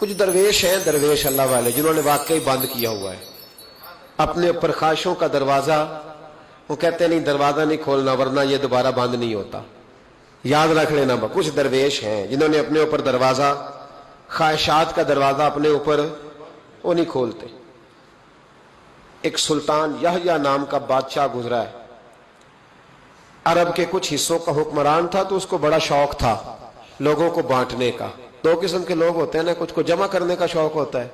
کچھ درویش ہیں، درویش اللہ والے، جنہوں نے واقعی بند کیا ہوا ہے اپنے اوپر خواہشوں کا دروازہ. وہ کہتے ہیں نہیں دروازہ نہیں کھولنا ورنہ یہ دوبارہ بند نہیں ہوتا. یاد رکھ لینا. کچھ درویش ہیں جنہوں نے اپنے اوپر دروازہ، خواہشات کا دروازہ اپنے اوپر وہ نہیں کھولتے. ایک سلطان یحییٰ نام کا بادشاہ گزرا ہے، عرب کے کچھ حصوں کا حکمران تھا، تو اس کو بڑا شوق تھا لوگوں کو بانٹنے کا. دو قسم کے لوگ ہوتے ہیں نا، کچھ کو جمع کرنے کا شوق ہوتا ہے،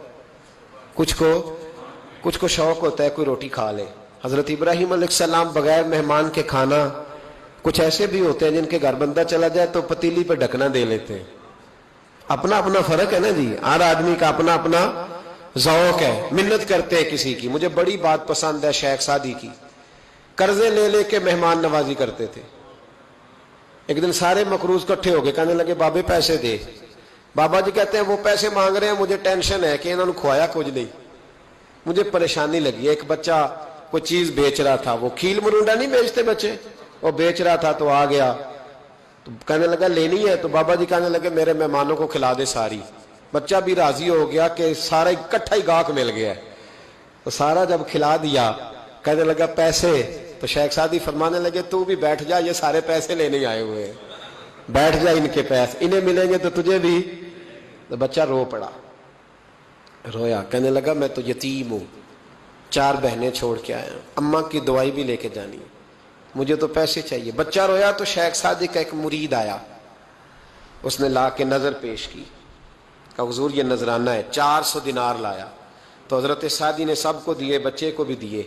کچھ کو شوق ہوتا ہے کوئی روٹی کھا لے. حضرت ابراہیم علیہ السلام بغیر مہمان کے کھانا، کچھ ایسے بھی ہوتے ہیں جن کے گھر بندہ چلا جائے تو پتیلی پہ ڈھکنا دے لیتے ہیں. اپنا اپنا فرق ہے نا جی، ہر آدمی کا اپنا اپنا ذوق ہے. منت کرتے ہیں کسی کی. مجھے بڑی بات پسند ہے شیخ سعدی کی، قرضے لے لے کے مہمان نوازی کرتے تھے. ایک دن سارے مقروض اکٹھے ہو گئے، کہنے لگے بابے پیسے دے. بابا جی کہتے ہیں وہ پیسے مانگ رہے ہیں، مجھے ٹینشن ہے کہ انہوں نے کھوایا کچھ نہیں، مجھے پریشانی لگی. ایک بچہ کوئی چیز بیچ رہا تھا، وہ کھیل مرونڈا نہیں بیچتے بچے، وہ بیچ رہا تھا تو آ گیا، تو کہنے لگا لینی ہے. تو بابا جی کہنے لگے میرے مہمانوں کو کھلا دے ساری. بچہ بھی راضی ہو گیا کہ سارا اکٹھا ہی گاہک مل گیا ہے، تو سارا جب کھلا دیا کہنے لگا پیسے. تو شیخ سعدی فرمانے لگے تو بھی بیٹھ جا، یہ سارے پیسے لینے آئے ہوئے ہیں، بیٹھ جا، ان کے پیسے انہیں ملیں گے تو تجھے بھی. تو بچہ رو پڑا، رویا، کہنے لگا میں تو یتیم ہوں، 4 بہنیں چھوڑ کے آیا ہوں، اماں کی دوائی بھی لے کے جانی ہے، مجھے تو پیسے چاہیے. بچہ رویا تو شیخ سعدی کا ایک مرید آیا، اس نے لا کے نظر پیش کی، کہا حضور یہ نذرانہ ہے. 400 دینار لایا. تو حضرت سعدی نے سب کو دیے، بچے کو بھی دیے.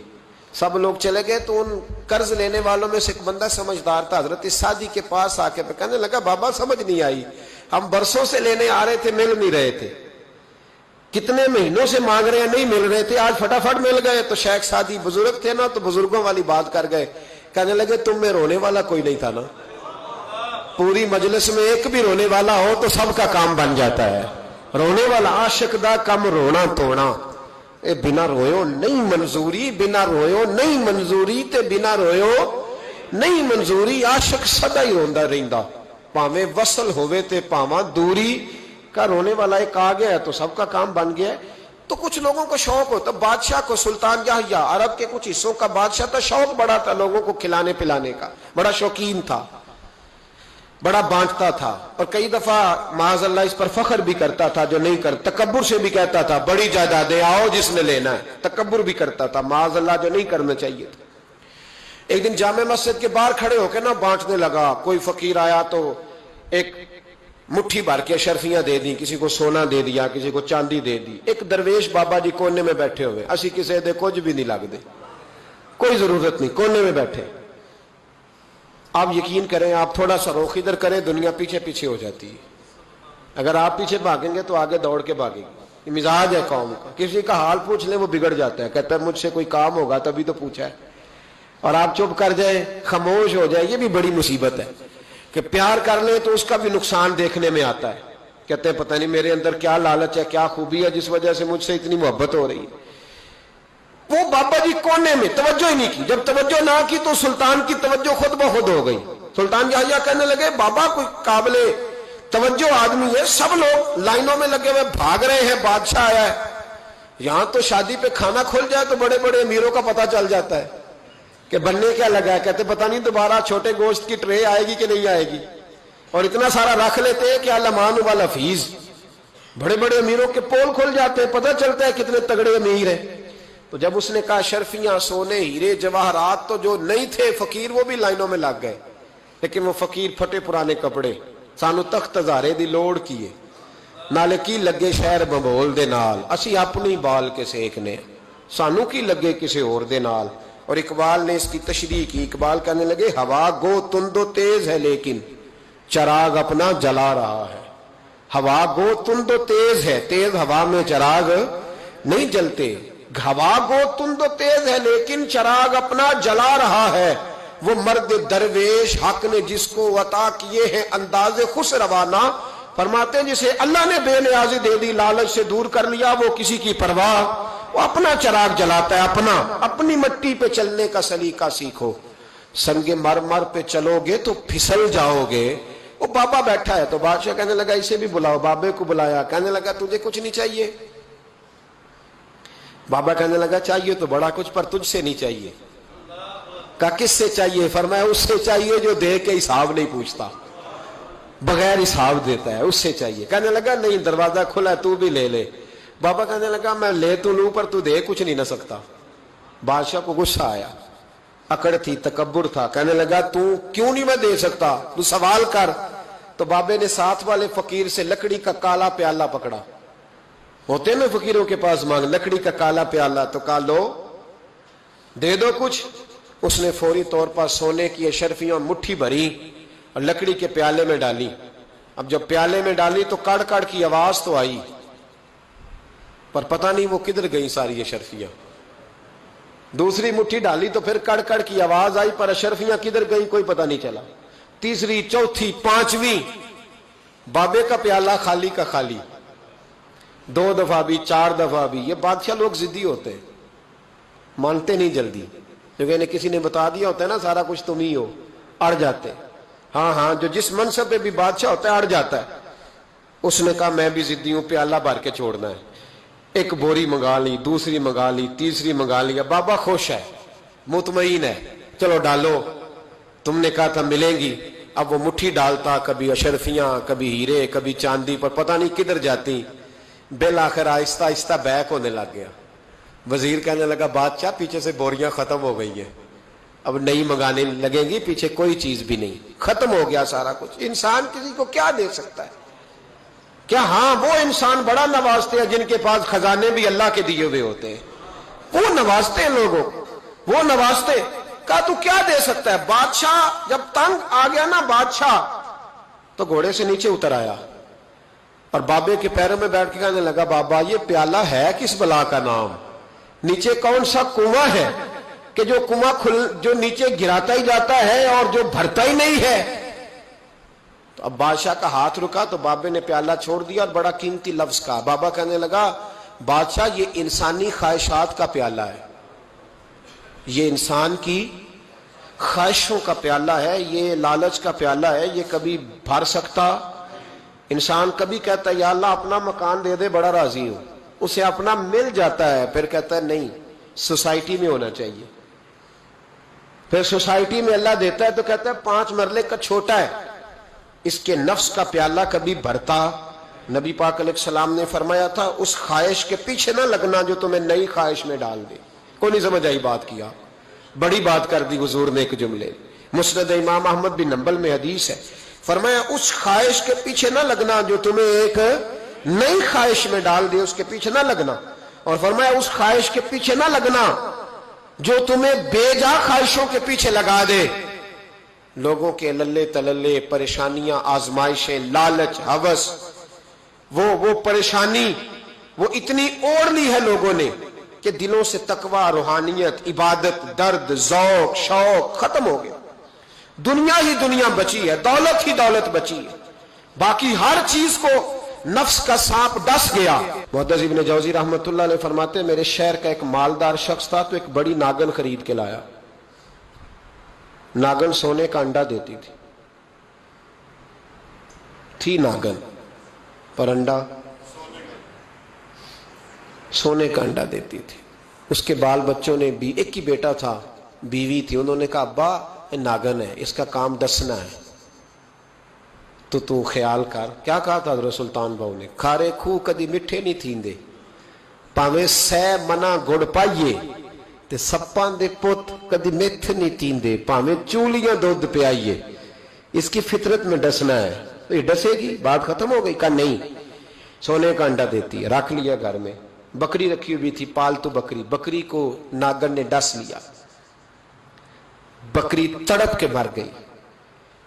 سب لوگ چلے گئے تو ان قرض لینے والوں میں سے ایک بندہ سمجھدار تھا، حضرت سعدی کے پاس آ کے کہنے لگا بابا سمجھ نہیں آئی، ہم برسوں سے لینے آ رہے تھے مل نہیں رہے تھے، کتنے مہینوں سے مانگ رہے ہیں نہیں مل رہے تھے، آج فٹافٹ مل گئے. تو شیخ سعدی بزرگ تھے نا، تو بزرگوں والی بات کر گئے. کہنے لگے تم میں رونے والا کوئی نہیں تھا نا، پوری مجلس میں ایک بھی رونے والا ہو تو سب کا کام بن جاتا ہے. رونے والا عاشق دا کم رونا توڑا، اے بنا رویو نہیں منظوری، بنا رویو نہیں منظوری تے بنا رویو نہیں منظوری. عاشق سدا ہی روندا رہندا، پاویں وصل ہوئے تے پاواں دوری. کا رونے والا ایک آ گیا ہے تو سب کا کام بن گیا ہے. تو کچھ لوگوں کو شوق ہوتا، بادشاہ کو سلطان یحییٰ عرب کے کچھ حصوں کا بادشاہ تھا، شوق بڑا تھا لوگوں کو کھلانے پلانے کا، بڑا شوقین تھا، بڑا بانٹتا تھا. اور کئی دفعہ معاذ اللہ اس پر فخر بھی کرتا تھا جو نہیں کرتا، تکبر سے بھی کہتا تھا بڑی جائیدادیں آؤ جس نے لینا ہے، تکبر بھی کرتا تھا معاذ اللہ جو نہیں کرنا چاہیے تھا. ایک دن جامع مسجد کے باہر کھڑے ہو کے نا بانٹنے لگا. کوئی فقیر آیا تو ایک مٹھی بھر کے شرفیاں دے دی، کسی کو سونا دے دیا، کسی کو چاندی دے دی. ایک درویش بابا جی کونے میں بیٹھے ہوئے، اسی کسی دے کچھ بھی نہیں لگ دے، کوئی ضرورت نہیں، کونے میں بیٹھے. آپ یقین کریں، آپ تھوڑا سا رخ ادھر کریں دنیا پیچھے پیچھے ہو جاتی ہے. اگر آپ پیچھے بھاگیں گے تو آگے دوڑ کے بھاگے گی. یہ مزاج ہے قوم کا، کسی کا حال پوچھ لیں وہ بگڑ جاتا ہے، کہتا ہے مجھ سے کوئی کام ہوگا تبھی تو پوچھا ہے. اور آپ چپ کر جائیں، خاموش ہو جائے، یہ بھی بڑی مصیبت ہے. کہ پیار کر لیں تو اس کا بھی نقصان دیکھنے میں آتا ہے، کہتے ہیں پتہ نہیں میرے اندر کیا لالچ ہے، کیا خوبی ہے جس وجہ سے مجھ سے اتنی محبت ہو رہی ہے. وہ بابا جی کونے میں توجہ ہی نہیں کی. جب توجہ نہ کی تو سلطان کی توجہ خود بخود ہو گئی. سلطان یحییٰ کہنے لگے بابا کوئی قابل توجہ آدمی ہے، سب لوگ لائنوں میں لگے ہوئے بھاگ رہے ہیں، بادشاہ آیا ہے. یہاں تو شادی پہ کھانا کھل جائے تو بڑے بڑے امیروں کا پتہ چل جاتا ہے کہ بننے کیا لگا ہے. کہتے پتہ نہیں دوبارہ چھوٹے گوشت کی ٹرے آئے گی کہ نہیں آئے گی. اور اتنا سارا رکھ لیتے ہیں کہ المان والحفیظ، بڑے بڑے امیروں کے پول کھل جاتے ہیں، پتہ چلتا ہے کتنے تگڑے امیر ہیں. تو جب اس نے کہا شرفیاں، سونے، ہیرے، جواہرات، تو جو نہیں تھے فقیر وہ بھی لائنوں میں لگ گئے. لیکن وہ فقیر پھٹے پرانے کپڑے، سانو تخت ہزارے دی لوڑ کیے، نالے کی لگے شہر ببول دے نال، اسی اپنی بال کے سیکنے، سانو کی لگے کسی اور دے نال. اور اقبال نے اس کی تشریح کی. اقبال کہنے لگے ہوا گو تند و تیز ہے لیکن چراغ اپنا جلا رہا ہے. ہوا گو تند و تیز ہے، تیز ہوا میں چراغ نہیں جلتے. ہوا گو تند و تیز ہے لیکن چراغ اپنا جلا رہا ہے. وہ مرد درویش حق نے جس کو عطا کیے ہیں انداز خوش روانہ، فرماتے ہیں جسے اللہ نے بے نیازی دے دی، لالچ سے دور کر لیا، وہ کسی کی پرواہ، وہ اپنا چراغ جلاتا ہے. اپنی مٹی پہ چلنے کا سلیقہ سیکھو. سنگ مرمر پہ چلو گے تو پھسل جاؤ گے، وہ بابا بیٹھا ہے تو بادشاہ کہنے لگا اسے بھی بلاؤ. بابے کو بلایا, کہنے لگا تجھے کچھ نہیں چاہیے؟ بابا کہنے لگا چاہیے تو بڑا کچھ, پر تجھ سے نہیں چاہیے. کہا کس سے چاہیے؟ فرمایا اس سے چاہیے جو دے کے حساب نہیں پوچھتا, بغیر حساب دیتا ہے, اس سے چاہیے. کہنے لگا نہیں, دروازہ کھلا ہے, تو بھی لے لے. بابا کہنے لگا میں لے تو لوں پر تو دے کچھ نہیں نہ سکتا. بادشاہ کو غصہ آیا, اکڑ تھی, تکبر تھا. کہنے لگا تو کیوں نہیں میں دے سکتا, تو سوال کر. تو بابے نے ساتھ والے فقیر سے لکڑی کا کالا پیالہ پکڑا, ہوتے نا فقیروں کے پاس مانگ, لکڑی کا کالا پیالہ, تو کہا لو دے دو کچھ. اس نے فوری طور پر سونے کی اشرفیاں مٹھی بھری اور لکڑی کے پیالے میں ڈالی. اب جب پیالے میں ڈالی تو کڑ کڑ کی آواز تو آئی, پر پتہ نہیں وہ کدھر گئی ساری اشرفیاں. دوسری مٹھی ڈالی تو پھر کڑ کڑ کی آواز آئی, پر اشرفیاں کدھر گئی کوئی پتہ نہیں چلا. تیسری, چوتھی, پانچویں, بابے کا پیالہ خالی کا خالی. 2 دفعہ بھی, 4 دفعہ بھی. یہ بادشاہ لوگ ضدی ہوتے ہیں, مانتے نہیں جلدی, کیونکہ انہیں کسی نے بتا دیا ہوتا ہے نا سارا کچھ تم ہی ہو, اڑ جاتے. ہاں جو جس منصب پہ بھی بادشاہ ہوتا ہے اڑ جاتا ہے. اس نے کہا میں بھی ضدی ہوں, پیالہ بھر کے چھوڑنا ہے. ایک بوری منگا لی, دوسری منگا لی, تیسری منگا لی. بابا خوش ہے, مطمئن ہے, چلو ڈالو, تم نے کہا تھا ملیں گی. اب وہ مٹھی ڈالتا, کبھی اشرفیاں, کبھی ہیرے, کبھی چاندی, پر پتہ نہیں کدھر جاتی. بالآخر آہستہ آہستہ بیک ہونے لگ گیا. وزیر کہنے لگا بادشاہ پیچھے سے بوریاں ختم ہو گئی ہیں, اب نئی منگانے لگیں گی, پیچھے کوئی چیز بھی نہیں, ختم ہو گیا سارا کچھ. انسان کسی کو کیا دے سکتا ہے؟ کیا ہاں وہ انسان بڑا نوازتے ہیں جن کے پاس خزانے بھی اللہ کے دیے ہوئے ہوتے ہیں, وہ نوازتے ہیں لوگوں, وہ نوازتے. کہا تو کیا دے سکتا ہے؟ بادشاہ جب تنگ آ گیا نا بادشاہ, تو گھوڑے سے نیچے اتر آیا اور بابے کے پیروں میں بیٹھ کے کہنے لگا بابا یہ پیالہ ہے کس بلا کا نام؟ نیچے کون سا کنواں ہے کہ جو کنواں جو نیچے گراتا ہی جاتا ہے اور جو بھرتا ہی نہیں ہے؟ تو اب بادشاہ کا ہاتھ رکا تو بابے نے پیالہ چھوڑ دیا اور بڑا قیمتی لفظ کہا. بابا کہنے لگا بادشاہ یہ انسانی خواہشات کا پیالہ ہے, یہ انسان کی خواہشوں کا پیالہ ہے, یہ لالچ کا پیالہ ہے, یہ کبھی بھر سکتا. انسان کبھی کہتا ہے یا اللہ اپنا مکان دے دے بڑا راضی ہوں, اسے اپنا مل جاتا ہے, پھر کہتا ہے نہیں سوسائٹی میں ہونا چاہیے. پھر سوسائٹی میں اللہ دیتا ہے تو کہتا ہے 5 مرلے کا چھوٹا ہے. اس کے نفس کا پیالہ کبھی بھرتا. نبی پاک علیہ السلام نے فرمایا تھا اس خواہش کے پیچھے نہ لگنا جو تمہیں نئی خواہش میں ڈال دے. کوئی نہیں سمجھ آئی بات کیا, بڑی بات کر دی حضور نے ایک جملے. مسند امام احمد بن حنبل میں حدیث ہے, فرمایا اس خواہش کے پیچھے نہ لگنا جو تمہیں ایک نئی خواہش میں ڈال دے, اس کے پیچھے نہ لگنا. اور فرمایا اس خواہش کے پیچھے نہ لگنا جو تمہیں بے جا خواہشوں کے پیچھے لگا دے. لوگوں کے للے تللے, پریشانیاں, آزمائشیں, لالچ, ہوس, وہ پریشانی وہ اتنی اوڑھ لی ہے لوگوں نے کہ دلوں سے تقوی, روحانیت, عبادت, درد, ذوق, شوق ختم ہو گیا. دنیا ہی دنیا بچی ہے, دولت ہی دولت بچی ہے, باقی ہر چیز کو نفس کا سانپ ڈس گیا. محدث ابن جوزی رحمۃ اللہ علیہ فرماتے ہیں میرے شہر کا ایک مالدار شخص تھا تو ایک بڑی ناگن خرید کے لایا. ناگن سونے کا انڈا دیتی تھی ناگن, پر انڈا سونے کا انڈا دیتی تھی. اس کے بال بچوں نے بھی, ایک ہی بیٹا تھا, بیوی تھی, انہوں نے کہا ابا ناگن ہے اس کا کام ڈسنا ہے, تو خیال کر. کیا کہا تھا حضرت سلطان بہو نے, کھارے کھو کدی مٹھے نہیں تھیندے, پاویں سہ منا گڑ پائیے تے سپاں دے پت کدی میتھ نہیں تیندے, پاویں چولیاں دودھ پیائیے, اس کی فطرت میں ڈسنا ہے. تو یہ ڈسے گی, بات ختم ہو گئی. کہا نہیں, سونے کا انڈا دیتی ہے. رکھ لیا گھر میں. بکری رکھی ہوئی تھی, پالتو بکری, بکری کو ناگن نے ڈس لیا, بکری تڑپ کے مر گئی.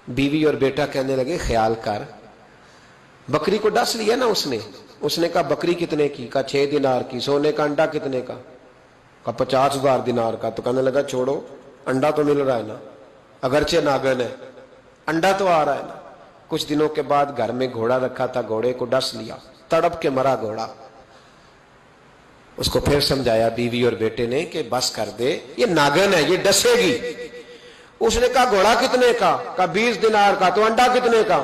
بیوی اور بیٹا کہنے لگے خیال کر, بکری کو ڈس لیا نا اس نے کہا بکری کتنے کی؟ کہا 6 دینار کی. سونے کا انڈا کتنے کا؟ کہا 50,000 دینار کا. تو کہنے لگا چھوڑو, انڈا تو مل رہا ہے نا, اگرچہ ناگن ہے, انڈا تو آ رہا ہے نا. کچھ دنوں کے بعد گھر میں گھوڑا رکھا تھا, گھوڑے کو ڈس لیا, تڑپ کے مرا گھوڑا. اس کو پھر سمجھایا بیوی اور بیٹے نے کہ بس کر دے, یہ ناگن ہے, یہ ڈسے گی. اس نے کہا گھوڑا کتنے کا؟ کہا 20 دینار کا. تو انڈا کتنے کا؟